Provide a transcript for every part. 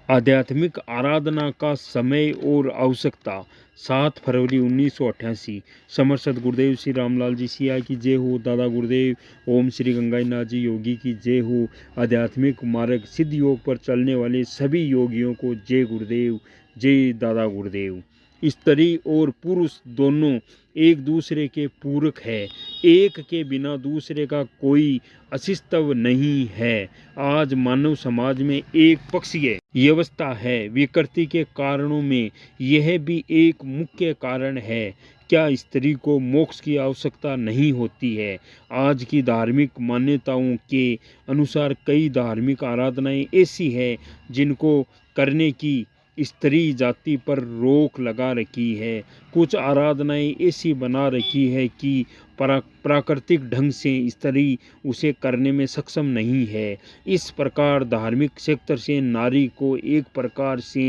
आध्यात्मिक आराधना का समय और आवश्यकता। 7 फरवरी 1988। समर सद्गुरुदेव श्री रामलाल जी सिया की जय हो। दादा गुरुदेव ओम श्री गंगानाथ जी योगी की जय हो। आध्यात्मिक मार्ग सिद्ध योग पर चलने वाले सभी योगियों को जय गुरुदेव, जय दादा गुरुदेव। स्त्री और पुरुष दोनों एक दूसरे के पूरक है। एक के बिना दूसरे का कोई अस्तित्व नहीं है। आज मानव समाज में एक पक्षीय व्यवस्था है। विकृति के कारणों में यह भी एक मुख्य कारण है। क्या स्त्री को मोक्ष की आवश्यकता नहीं होती है? आज की धार्मिक मान्यताओं के अनुसार कई धार्मिक आराधनाएं ऐसी हैं जिनको करने की स्त्री जाति पर रोक लगा रखी है। कुछ आराधनाएं ऐसी बना रखी है कि प्राकृतिक ढंग से स्त्री उसे करने में सक्षम नहीं है। इस प्रकार धार्मिक क्षेत्र से नारी को एक प्रकार से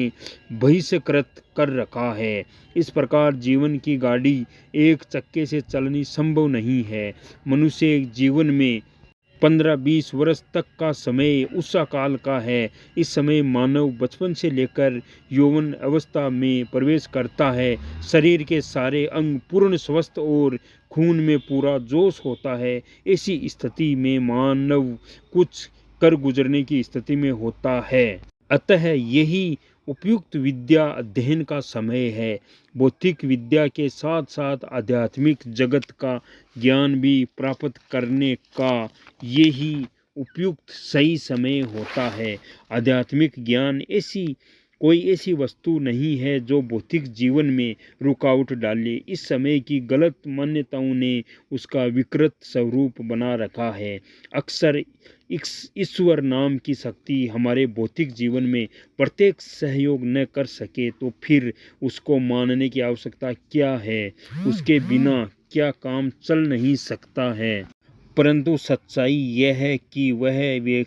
बहिष्कृत कर रखा है। इस प्रकार जीवन की गाड़ी एक चक्के से चलनी संभव नहीं है। मनुष्य जीवन में 15-20 वर्ष तक का समय उषा काल का है। इस समय मानव बचपन से लेकर यौवन अवस्था में प्रवेश करता है। शरीर के सारे अंग पूर्ण स्वस्थ और खून में पूरा जोश होता है। ऐसी स्थिति में मानव कुछ कर गुजरने की स्थिति में होता है। अतः यही उपयुक्त विद्या अध्ययन का समय है। भौतिक विद्या के साथ साथ आध्यात्मिक जगत का ज्ञान भी प्राप्त करने का यही उपयुक्त सही समय होता है। आध्यात्मिक ज्ञान कोई ऐसी वस्तु नहीं है जो भौतिक जीवन में रुकावट डाले। इस समय की गलत मान्यताओं ने उसका विकृत स्वरूप बना रखा है। अक्सर ईश्वर नाम की शक्ति हमारे भौतिक जीवन में प्रत्येक सहयोग न कर सके तो फिर उसको मानने की आवश्यकता क्या है? उसके बिना क्या काम चल नहीं सकता है। परंतु सच्चाई यह है कि वह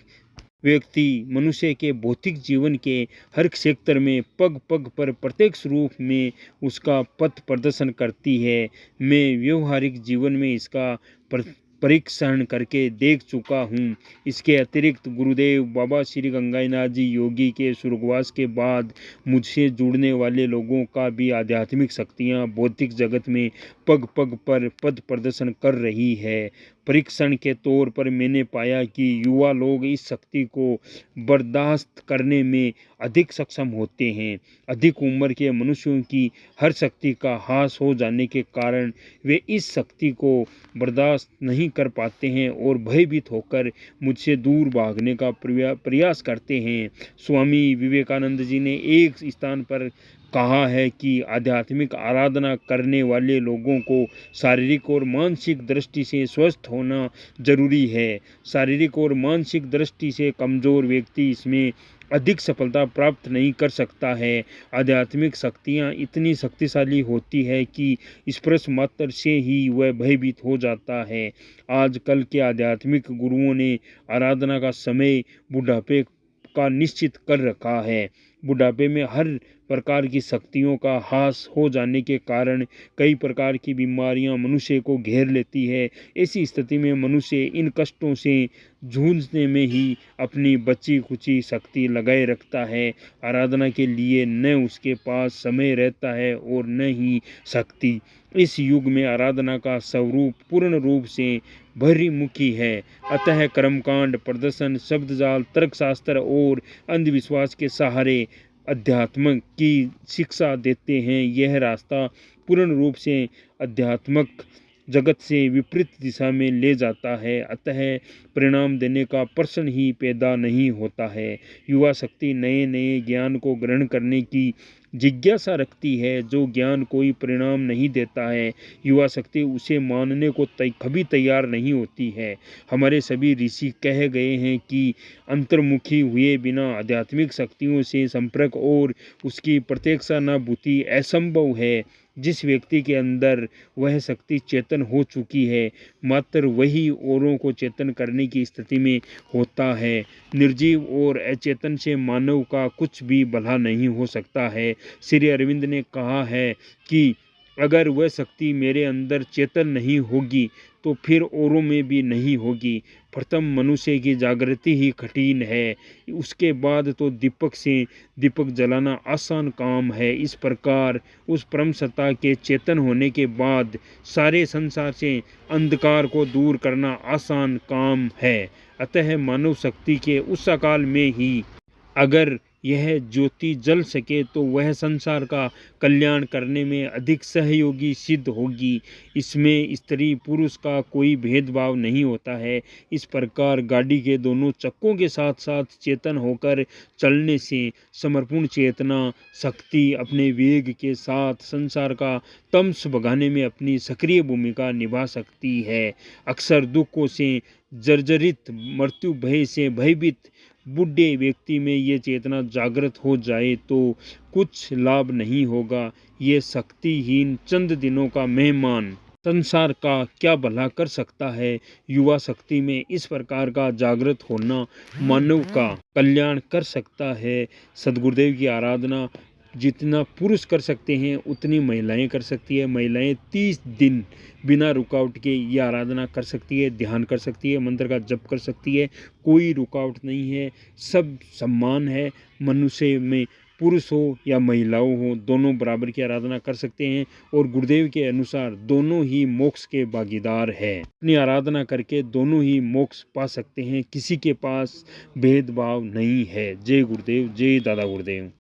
व्यक्ति मनुष्य के भौतिक जीवन के हर क्षेत्र में पग पग पर प्रत्यक्ष रूप में उसका पथ प्रदर्शन करती है। मैं व्यवहारिक जीवन में इसका परीक्षण करके देख चुका हूँ। इसके अतिरिक्त गुरुदेव बाबा श्री गंगानाथ जी योगी के स्वर्गवास के बाद मुझसे जुड़ने वाले लोगों का भी आध्यात्मिक शक्तियाँ भौतिक जगत में पग पग पर पद प्रदर्शन कर रही है। परीक्षण के तौर पर मैंने पाया कि युवा लोग इस शक्ति को बर्दाश्त करने में अधिक सक्षम होते हैं। अधिक उम्र के मनुष्यों की हर शक्ति का ह्रास हो जाने के कारण वे इस शक्ति को बर्दाश्त नहीं कर पाते हैं और भयभीत होकर मुझसे दूर भागने का प्रयास करते हैं। स्वामी विवेकानंद जी ने एक स्थान पर कहा है कि आध्यात्मिक आराधना करने वाले लोगों को शारीरिक और मानसिक दृष्टि से स्वस्थ होना जरूरी है। शारीरिक और मानसिक दृष्टि से कमजोर व्यक्ति इसमें अधिक सफलता प्राप्त नहीं कर सकता है। आध्यात्मिक शक्तियाँ इतनी शक्तिशाली होती है कि स्पर्श मात्र से ही वह भयभीत हो जाता है। आजकल के आध्यात्मिक गुरुओं ने आराधना का समय बुढ़ापे का निश्चित कर रखा है। बुढ़ापे में हर प्रकार की शक्तियों का ह्रास हो जाने के कारण कई प्रकार की बीमारियां मनुष्य को घेर लेती है। ऐसी स्थिति में मनुष्य इन कष्टों से जूझने में ही अपनी बची खुची शक्ति लगाए रखता है। आराधना के लिए न उसके पास समय रहता है और न ही शक्ति। इस युग में आराधना का स्वरूप पूर्ण रूप से बहिर्मुखी है। अतः कर्मकांड, प्रदर्शन, शब्दजाल, तर्कशास्त्र और अंधविश्वास के सहारे अध्यात्म की शिक्षा देते हैं। यह रास्ता पूर्ण रूप से अध्यात्मक जगत से विपरीत दिशा में ले जाता है। अतः परिणाम देने का प्रश्न ही पैदा नहीं होता है। युवा शक्ति नए नए ज्ञान को ग्रहण करने की जिज्ञासा रखती है। जो ज्ञान कोई परिणाम नहीं देता है, युवा शक्ति उसे मानने को कभी तैयार नहीं होती है। हमारे सभी ऋषि कह गए हैं कि अंतर्मुखी हुए बिना आध्यात्मिक शक्तियों से संपर्क और उसकी प्रत्यक्षानुभूति असंभव है। जिस व्यक्ति के अंदर वह शक्ति चेतन हो चुकी है, मात्र वही औरों को चेतन करने की स्थिति में होता है। निर्जीव और अचेतन से मानव का कुछ भी भला नहीं हो सकता है। श्री अरविंद ने कहा है कि अगर वह शक्ति मेरे अंदर चेतन नहीं होगी तो फिर औरों में भी नहीं होगी। प्रथम मनुष्य की जागृति ही कठिन है, उसके बाद तो दीपक से दीपक जलाना आसान काम है। इस प्रकार उस परम सत्ता के चेतन होने के बाद सारे संसार से अंधकार को दूर करना आसान काम है। अतः मानव शक्ति के उस अकाल में ही अगर यह ज्योति जल सके तो वह संसार का कल्याण करने में अधिक सहयोगी सिद्ध होगी। इसमें स्त्री पुरुष का कोई भेदभाव नहीं होता है। इस प्रकार गाड़ी के दोनों चक्कों के साथ साथ चेतन होकर चलने से समर्पण चेतना शक्ति अपने वेग के साथ संसार का तमस भगाने में अपनी सक्रिय भूमिका निभा सकती है। अक्सर दुखों से जर्जरित, मृत्यु भय से भयभीत बूढ़े व्यक्ति में ये चेतना जागृत हो जाए तो कुछ लाभ नहीं होगा। ये शक्तिहीन चंद दिनों का मेहमान संसार का क्या भला कर सकता है। युवा शक्ति में इस प्रकार का जागृत होना मानव का कल्याण कर सकता है। सद्गुरुदेव की आराधना जितना पुरुष कर सकते हैं उतनी महिलाएं कर सकती है। महिलाएं 30 दिन बिना रुकावट के ये आराधना कर सकती है, ध्यान कर सकती है, मंत्र का जप कर सकती है। कोई रुकावट नहीं है, सब सम्मान है। मनुष्य में पुरुष हो या महिलाओं हो, दोनों बराबर की आराधना कर सकते हैं और गुरुदेव के अनुसार दोनों ही मोक्ष के भागीदार हैं। अपनी आराधना करके दोनों ही मोक्ष पा सकते हैं, किसी के पास भेदभाव नहीं है। जय गुरुदेव, जय दादा गुरुदेव।